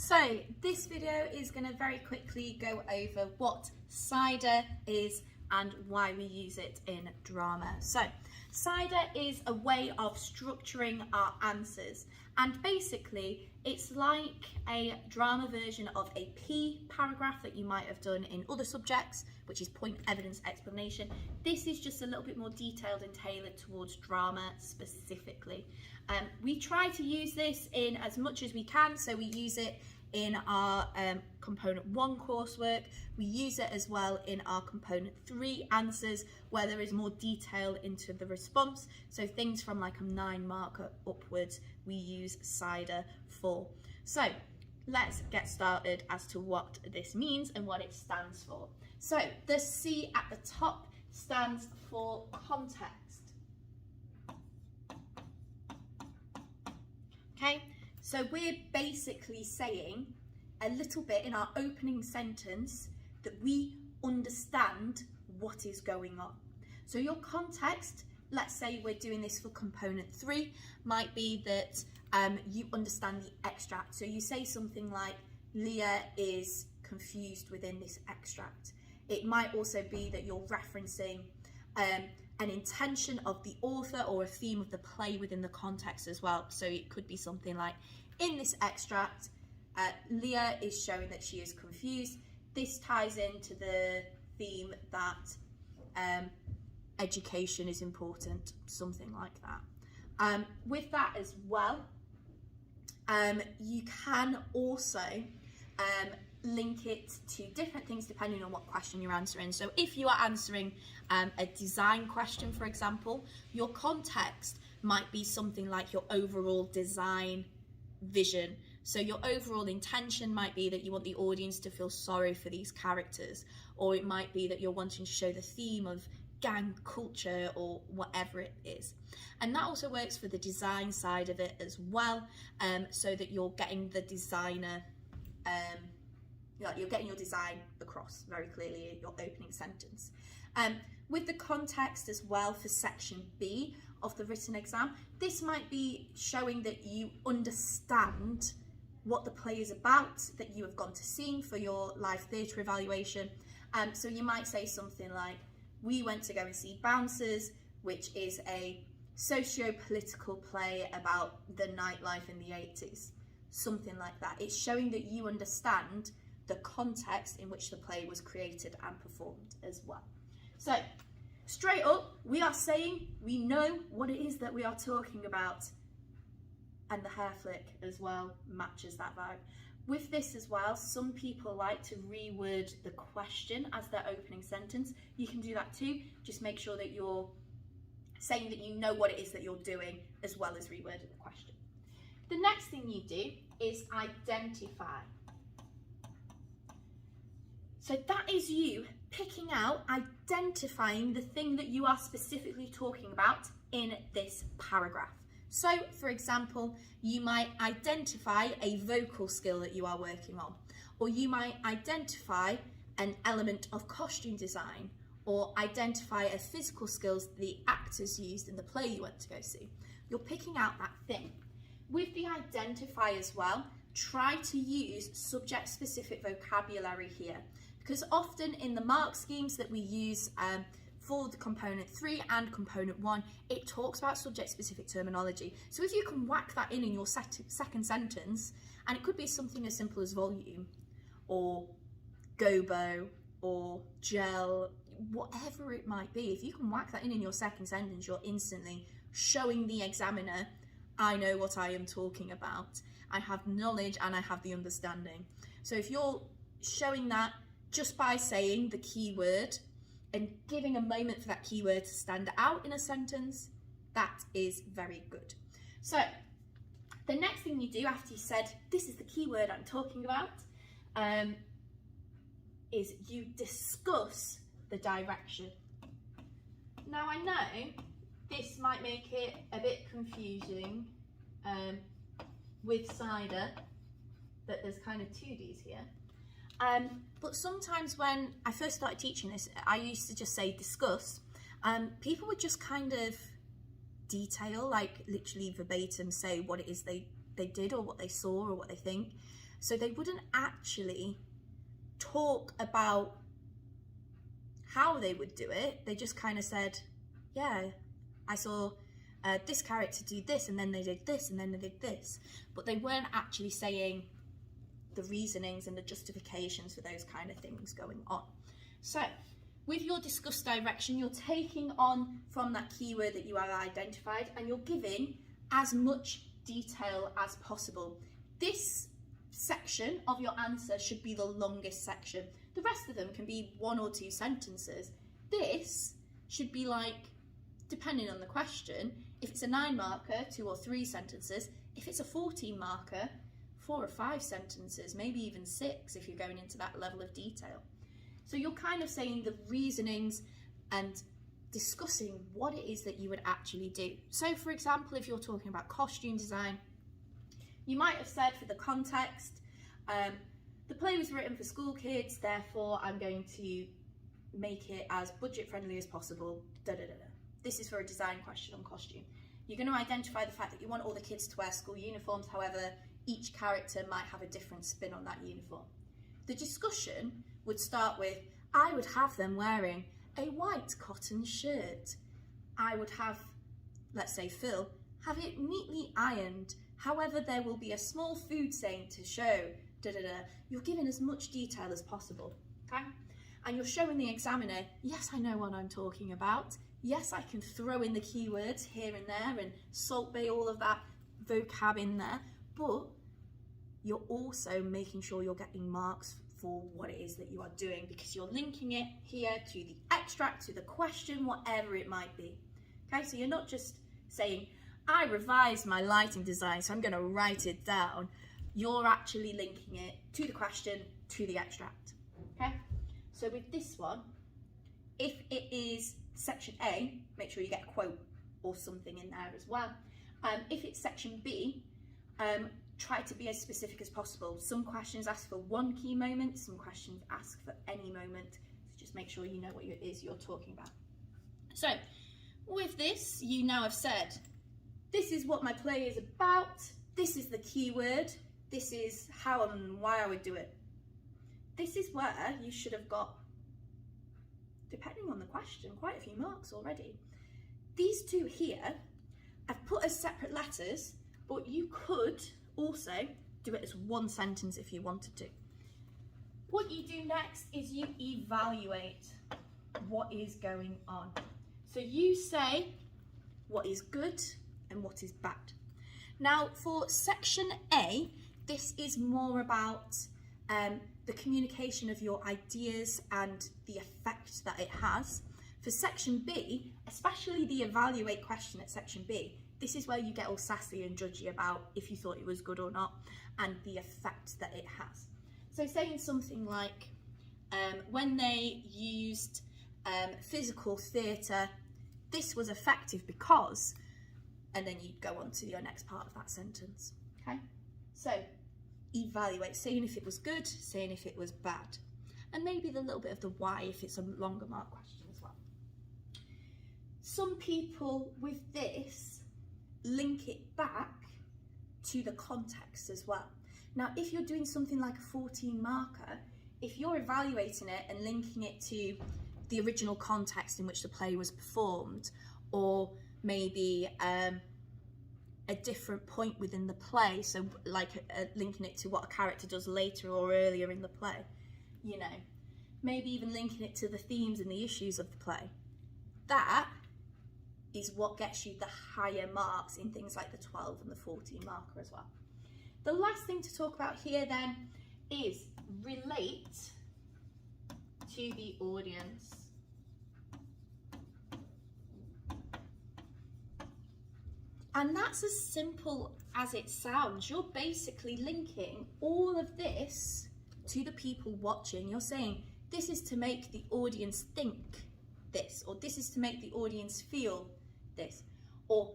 So this video is going to very quickly go over what cider is and why we use it in drama. So cider is a way of structuring our answers, and basically it's like a drama version of a P paragraph that you might have done in other subjects, which is point, evidence, explanation. This is just a little bit more detailed and tailored towards drama specifically. We try to use this in as much as we can, so we use it in our Component 1 coursework. We use it as well in our Component 3 answers, where there is more detail into the response. So things from like a 9 marker upwards, we use cider for. So let's get started as to what this means and what it stands for. So the C at the top stands for context. Okay, so we're basically saying a little bit in our opening sentence that we understand what is going on. So your context, let's say we're doing this for Component 3, might be that you understand the extract. So you say something like, Leah is confused within this extract. It might also be that you're referencing an intention of the author or a theme of the play within the context as well. So it could be something like, in this extract, Leah is showing that she is confused. This ties into the theme that education is important, something like that. With that as well, you can also link it to different things depending on what question you're answering. So if you are answering a design question, for example, your context might be something like your overall design vision. So your overall intention might be that you want the audience to feel sorry for these characters, or it might be that you're wanting to show the theme of gang culture or whatever it is. And that also works for the design side of it as well, so that you're getting the designer you're getting your design across very clearly in your opening sentence. With the context as well for section B of the written exam, this might be showing that you understand what the play is about, that you have gone to see for your live theatre evaluation. So you might say something like, we went to go and see Bouncers, which is a socio-political play about the nightlife in the 80s. Something like that. It's showing that you understand the context in which the play was created and performed as well. So straight up, we are saying we know what it is that we are talking about, and the hair flick as well matches that vibe. With this as well, some people like to reword the question as their opening sentence. You can do that too. Just make sure that you're saying that you know what it is that you're doing, as well as rewording the question. The next thing you do is identify. So that is you picking out, identifying the thing that you are specifically talking about in this paragraph. So, for example, you might identify a vocal skill that you are working on, or you might identify an element of costume design, or identify a physical skills the actors used in the play you went to go see. You're picking out that thing. With the identify as well, try to use subject-specific vocabulary here, because often in the mark schemes that we use for the Component 3 and Component 1, it talks about subject-specific terminology. So if you can whack that in your second sentence, and it could be something as simple as volume, or gobo, or gel, whatever it might be, if you can whack that in your second sentence, you're instantly showing the examiner, I know what I am talking about. I have knowledge and I have the understanding. So if you're showing that just by saying the keyword and giving a moment for that keyword to stand out in a sentence, that is very good. So the next thing you do after you said, this is the keyword I'm talking about, is you discuss the direction. Now I know this might make it a bit confusing with cider, that there's kind of two Ds here. But sometimes when I first started teaching this, I used to just say discuss. People would just kind of detail, like literally verbatim say what it is they did or what they saw or what they think. So they wouldn't actually talk about how they would do it. They just kind of said, yeah, I saw this character do this, and then they did this, and then they did this. But they weren't actually saying the reasonings and the justifications for those kind of things going on. So with your discuss direction, you're taking on from that keyword that you have identified, and you're giving as much detail as possible. This section of your answer should be the longest section. The rest of them can be 1 or 2 sentences. This should be like, depending on the question, if it's a 9 marker, 2 or 3 sentences. If it's a 14 marker, 4 or 5 sentences, maybe even 6 if you're going into that level of detail. So you're kind of saying the reasonings and discussing what it is that you would actually do. So for example, if you're talking about costume design, you might have said for the context, the play was written for school kids, therefore I'm going to make it as budget friendly as possible, da da da da. This is for a design question on costume. You're going to identify the fact that you want all the kids to wear school uniforms, however, each character might have a different spin on that uniform. The discussion would start with, I would have them wearing a white cotton shirt. I would have, let's say Phil, have it neatly ironed. However, there will be a small food saying to show, da da da. You're giving as much detail as possible, okay? And you're showing the examiner, yes, I know what I'm talking about. Yes, I can throw in the keywords here and there and salt bay all of that vocab in there, but you're also making sure you're getting marks for what it is that you are doing, because you're linking it here to the extract, to the question, whatever it might be. Okay, so you're not just saying, I revised my lighting design, so I'm going to write it down. You're actually linking it to the question, to the extract. Okay, so with this one, if it is section A, make sure you get a quote or something in there as well. If it's section B, try to be as specific as possible. Some questions ask for 1 key moment, some questions ask for any moment. So just make sure you know what it is you're talking about. So with this, you now have said, this is what my play is about, this is the keyword, this is how and why I would do it. This is where you should have got, depending on the question, quite a few marks already. These 2 here, I've put as separate letters, but you could also do it as 1 sentence if you wanted to. What you do next is you evaluate what is going on. So you say what is good and what is bad. Now for section A, this is more about the communication of your ideas and the effect that it has. For section B, especially the evaluate question at section B, this is where you get all sassy and judgy about if you thought it was good or not and the effect that it has. So saying something like, when they used physical theatre, this was effective because, and then you'd go on to your next part of that sentence, okay? So evaluate, saying if it was good, saying if it was bad, and maybe the little bit of the why if it's a longer mark question as well. Some people with this link it back to the context as well. Now, if you're doing something like a 14 marker, if you're evaluating it and linking it to the original context in which the play was performed, or maybe a different point within the play, so like linking it to what a character does later or earlier in the play, you know, maybe even linking it to the themes and the issues of the play, that is what gets you the higher marks in things like the 12 and the 14 marker as well. The last thing to talk about here then is relate to the audience. And that's as simple as it sounds. You're basically linking all of this to the people watching. You're saying, this is to make the audience think this, or this is to make the audience feel this, or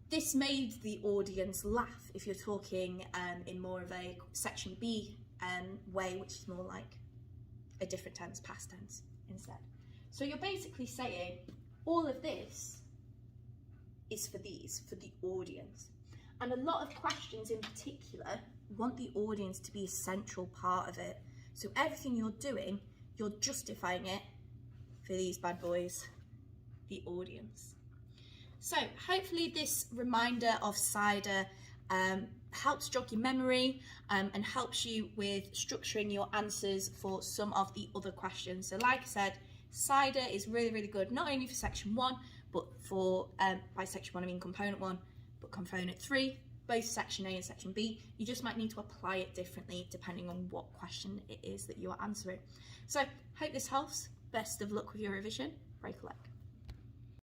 this made the audience laugh if you're talking in more of a section B way, which is more like a different tense, past tense instead. So you're basically saying all of this is for the audience. And a lot of questions in particular We want the audience to be a central part of it. So everything you're doing, you're justifying it for these bad boys, the audience. So hopefully this reminder of CIDR helps jog your memory and helps you with structuring your answers for some of the other questions. So like I said, CIDR is really, really good, not only for section 1, but for, by section 1 I mean component 1, but component 3, both section A and section B. You just might need to apply it differently depending on what question it is that you are answering. So hope this helps. Best of luck with your revision. Break a leg.